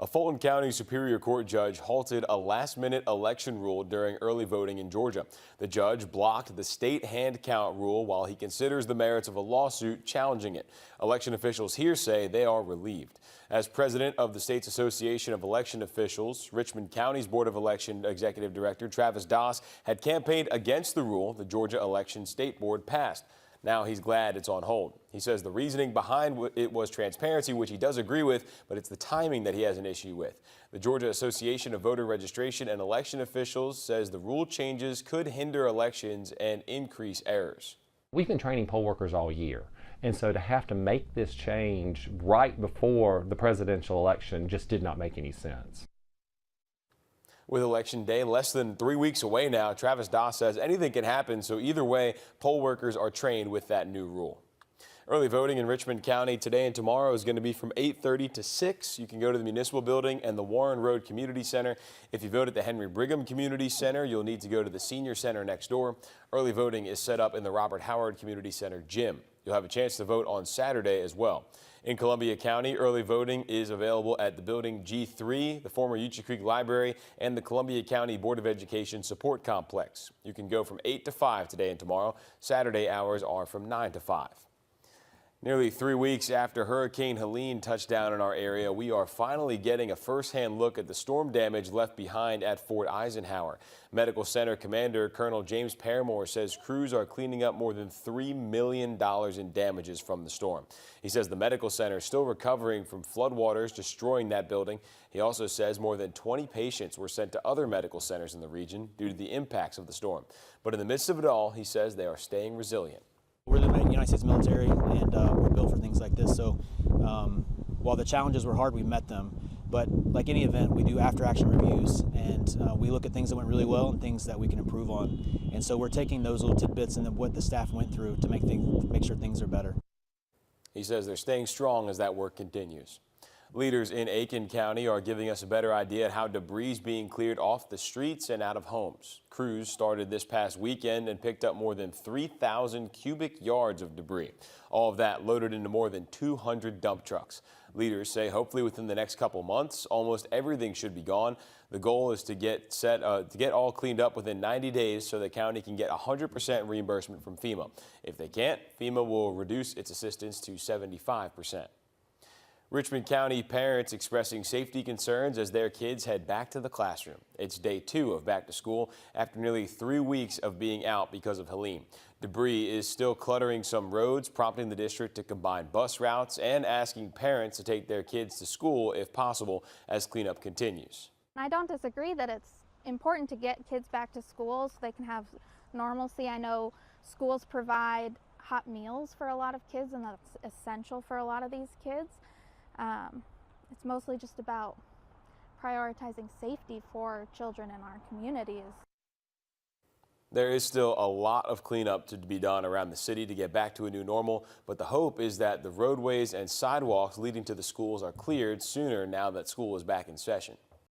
A Fulton County Superior Court judge halted a last-minute election rule during early voting in Georgia. The judge blocked the state hand count rule while he considers the merits of a lawsuit challenging it. Election officials here say they are relieved. As president of the state's Association of Election Officials, Richmond County's Board of Election Executive Director Travis Doss had campaigned against the rule the Georgia Election State Board passed. Now he's glad it's on hold. He says the reasoning behind it was transparency, which he does agree with, but it's the timing that he has an issue with. The Georgia Association of Voter Registration and Election Officials says the rule changes could hinder elections and increase errors. We've been training poll workers all year, and so to have to make this change right before the presidential election just did not make any sense. With Election Day less than 3 weeks away now, Travis Doss says anything can happen, so either way, poll workers are trained with that new rule. Early voting in Richmond County today and tomorrow is going to be from 8:30 to 6. You can go to the Municipal Building and the Warren Road Community Center. If you vote at the Henry Brigham Community Center, you'll need to go to the Senior Center next door. Early voting is set up in the Robert Howard Community Center gym. You'll have a chance to vote on Saturday as well. In Columbia County, early voting is available at the Building G3, the former Uchee Creek Library, and the Columbia County Board of Education Support Complex. You can go from 8 to 5 today and tomorrow. Saturday hours are from 9 to 5. Nearly 3 weeks after Hurricane Helene touched down in our area, we are finally getting a first-hand look at the storm damage left behind at Fort Eisenhower. Medical Center Commander Colonel James Paramore says crews are cleaning up more than $3 million in damages from the storm. He says the medical center is still recovering from floodwaters destroying that building. He also says more than 20 patients were sent to other medical centers in the region due to the impacts of the storm. But in the midst of it all, he says they are staying resilient. We're the United States military, and we're built for things like this. So while the challenges were hard, we met them. But like any event, we do after-action reviews, and we look at things that went really well and things that we can improve on. And so we're taking those little tidbits and what the staff went through to make sure things are better. He says they're staying strong as that work continues. Leaders in Aiken County are giving us a better idea of how debris is being cleared off the streets and out of homes. Crews started this past weekend and picked up more than 3,000 cubic yards of debris. All of that loaded into more than 200 dump trucks. Leaders say hopefully within the next couple months, almost everything should be gone. The goal is to get all cleaned up within 90 days so the county can get 100% reimbursement from FEMA. If they can't, FEMA will reduce its assistance to 75%. Richmond County parents expressing safety concerns as their kids head back to the classroom. It's day 2 of back to school after nearly 3 weeks of being out because of Helene. Debris is still cluttering some roads, prompting the district to combine bus routes and asking parents to take their kids to school if possible as cleanup continues. I don't disagree that it's important to get kids back to school so they can have normalcy. I know schools provide hot meals for a lot of kids, and that's essential for a lot of these kids. It's mostly just about prioritizing safety for children in our communities. There is still a lot of cleanup to be done around the city to get back to a new normal, but the hope is that the roadways and sidewalks leading to the schools are cleared sooner now that school is back in session.